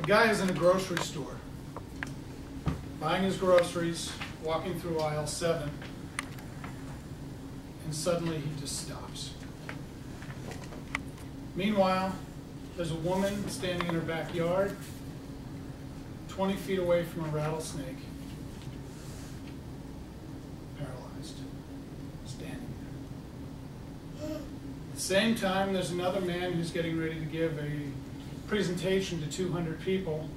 The guy is in a grocery store, buying his groceries, walking through aisle 7, and suddenly he just stops. Meanwhile, there's a woman standing in her backyard, 20 feet away from a rattlesnake, paralyzed, standing there. At the same time, there's another man who's getting ready to give a presentation to 200 people.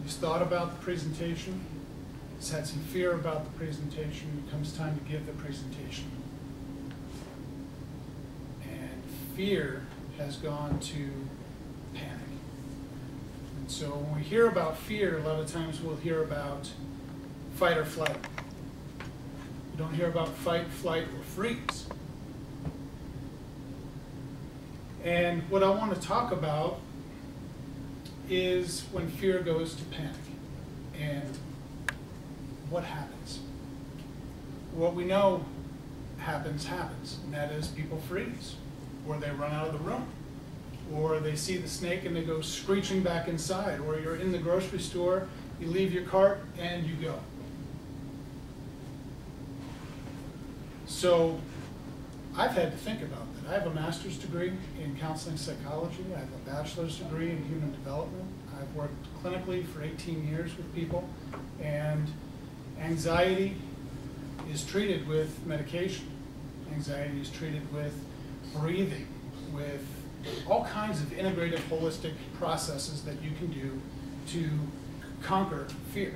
He's thought about the presentation. He's had some fear about the presentation. It comes time to give the presentation. And fear has gone to panic. And so when we hear about fear, a lot of times we'll hear about fight or flight. We don't hear about fight, flight, or freeze. And what I want to talk about is when fear goes to panic and what happens. What we know happens, and that is people freeze, or they run out of the room, or they see the snake and they go screeching back inside, or you're in the grocery store, you leave your cart and you go. So I've had to think about that. I have a master's degree in counseling psychology. I have a bachelor's degree in human development. I've worked clinically for 18 years with people, and anxiety is treated with medication. Anxiety is treated with breathing, with all kinds of integrative, holistic processes that you can do to conquer fear.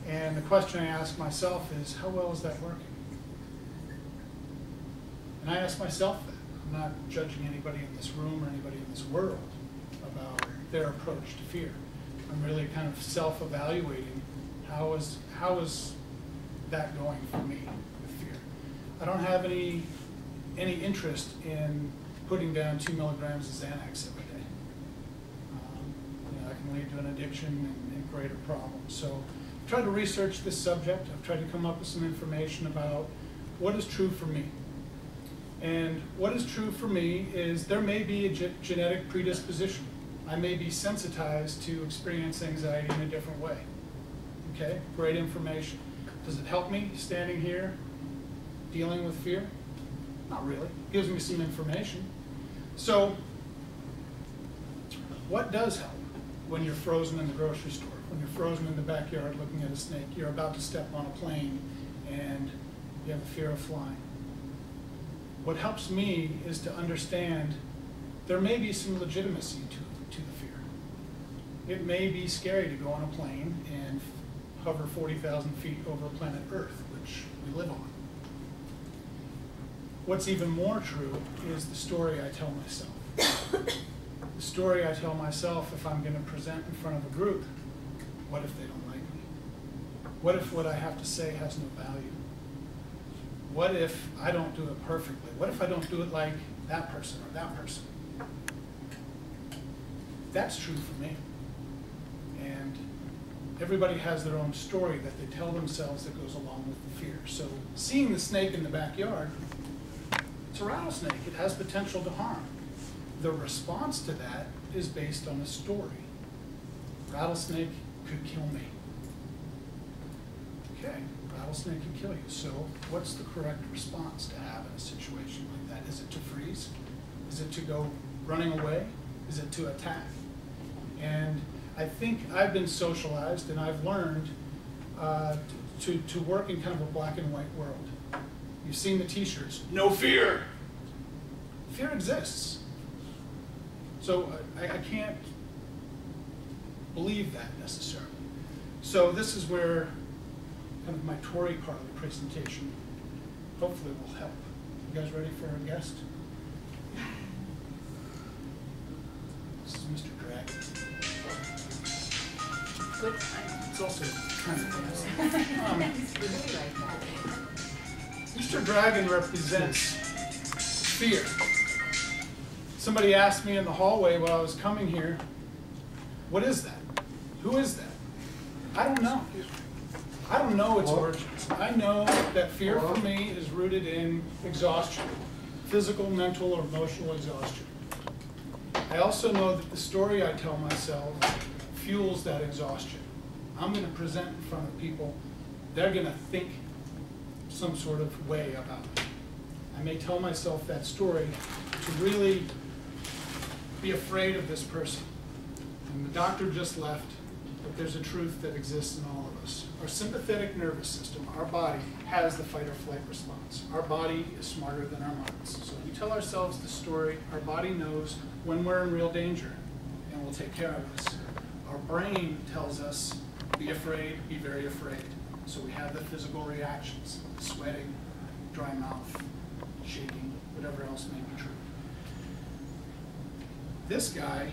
And the question I ask myself is, how well is that working? And I ask myself that. I'm not judging anybody in this room or anybody in this world about their approach to fear. I'm really kind of self-evaluating how is that going for me with fear. I don't have any interest in putting down 2 milligrams of Xanax every day. That can lead to an addiction and greater problems. So I've tried to research this subject. I've tried to come up with some information about what is true for me. And what is true for me is there may be a genetic predisposition. I may be sensitized to experience anxiety in a different way. Okay, great information. Does it help me standing here dealing with fear? Not really. It gives me some information. So what does help when you're frozen in the grocery store, when you're frozen in the backyard looking at a snake, you're about to step on a plane and you have a fear of flying? What helps me is to understand there may be some legitimacy to the fear. It may be scary to go on a plane and hover 40,000 feet over planet Earth, which we live on. What's even more true is the story I tell myself. The story I tell myself if I'm going to present in front of a group. What if they don't like me? What if what I have to say has no value? What if I don't do it perfectly? What if I don't do it like that person or that person? That's true for me. And everybody has their own story that they tell themselves that goes along with the fear. So seeing the snake in the backyard, it's a rattlesnake. It has potential to harm. The response to that is based on a story. Rattlesnake could kill me. Okay, rattlesnake can kill you. So what's the correct response to have in a situation like that? Is it to freeze? Is it to go running away? Is it to attack? And I think I've been socialized and I've learned to work in kind of a black and white world. You've seen the t-shirts, no fear. Fear exists. So I can't believe that necessarily. So this is where kind of my Tory part of the presentation hopefully will help. You guys ready for our guest? This is Mr. Dragon. Good time. It's also kind of Mr. Dragon represents fear. Somebody asked me in the hallway while I was coming here, what is that? Who is that? I don't know. I don't know its origins. I know that fear for me is rooted in exhaustion, physical, mental, or emotional exhaustion. I also know that the story I tell myself fuels that exhaustion. I'm going to present in front of people. They're going to think some sort of way about it. I may tell myself that story to really be afraid of this person. And the doctor just left, but there's a truth that exists in all of us. Our sympathetic nervous system, our body, has the fight or flight response. Our body is smarter than our minds. So we tell ourselves the story. Our body knows when we're in real danger and will take care of us. Our brain tells us, be afraid, be very afraid. So we have the physical reactions, sweating, dry mouth, shaking, whatever else may be true. This guy,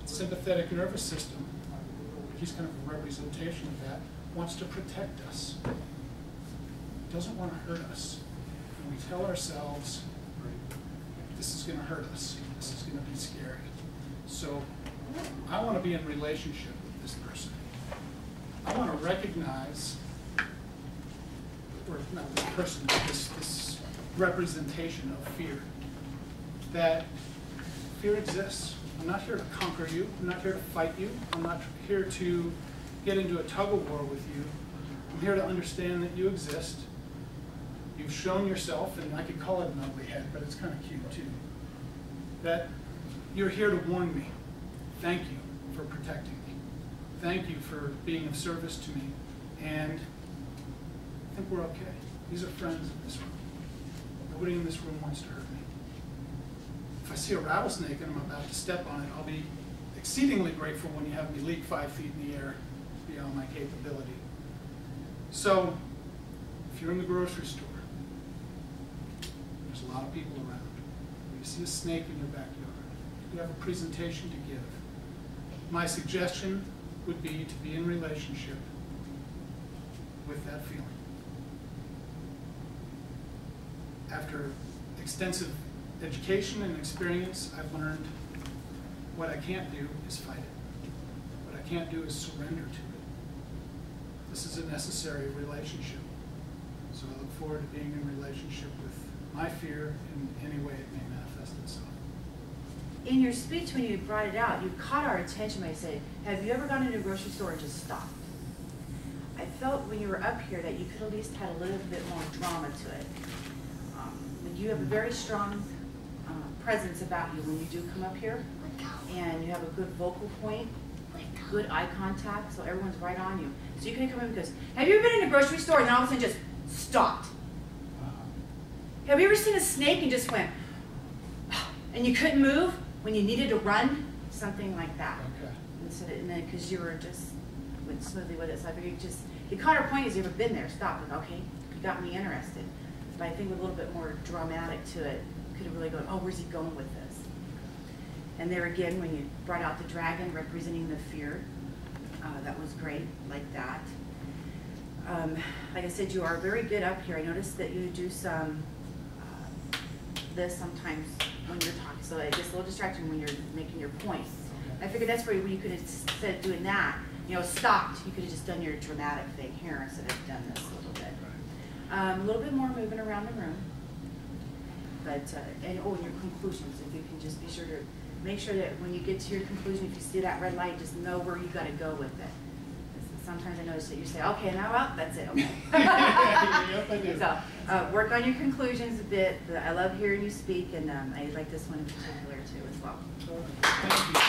sympathetic nervous system, he's kind of a representation of that, wants to protect us. Doesn't want to hurt us. And we tell ourselves, this is going to hurt us. This is going to be scary. So I want to be in relationship with this person. I want to recognize, or not this person, but this representation of fear, that fear exists. I'm not here to conquer you. I'm not here to fight you. I'm not here to get into a tug of war with you. I'm here to understand that you exist. You've shown yourself, and I could call it an ugly head, but it's kind of cute too, that you're here to warn me. Thank you for protecting me. Thank you for being of service to me. And I think we're okay. These are friends in this room. Nobody in this room wants to hurt me. If I see a rattlesnake and I'm about to step on it, I'll be exceedingly grateful when you have me leap 5 feet in the air beyond my capability. So, if you're in the grocery store, there's a lot of people around. You see a snake in your backyard. You have a presentation to give. My suggestion would be to be in relationship with that feeling. After extensive education and experience, I've learned what I can't do is fight it. What I can't do is surrender to it. This is a necessary relationship. So I look forward to being in relationship with my fear in any way it may manifest itself. In your speech, when you brought it out, you caught our attention by saying, have you ever gone into a grocery store and just stopped? I felt when you were up here that you could at least had a little bit more drama to it. You have a very strong presence about you when you do come up here, and you have a good vocal point, good eye contact, so everyone's right on you. So you can come in because, have you ever been in a grocery store and then all of a sudden just stopped? Have you ever seen a snake and just went, and you couldn't move when you needed to run? Something like that. Okay. And then because you were just went smoothly with it, so I figured you caught our point. Has you ever been there? Stop. And okay, you got me interested. But I think with a little bit more dramatic to it, you could have really gone, oh, where's he going with this? And there again, when you brought out the dragon representing the fear, that was great, like that. Like I said, you are very good up here. I noticed that you do some this sometimes when you're talking, so it gets a little distracting when you're making your point. Okay. I figured that's where you could have said doing that, stopped. You could have just done your dramatic thing here instead of done this a little bit. A little bit more moving around the room, but and your conclusions. If you can just be sure to make sure that when you get to your conclusion, if you see that red light, just know where you got to go with it. Sometimes I notice that you say, "Okay, now well, that's it." Okay. Yep, I do. So work on your conclusions a bit. I love hearing you speak, and I like this one in particular too as well. Thank you.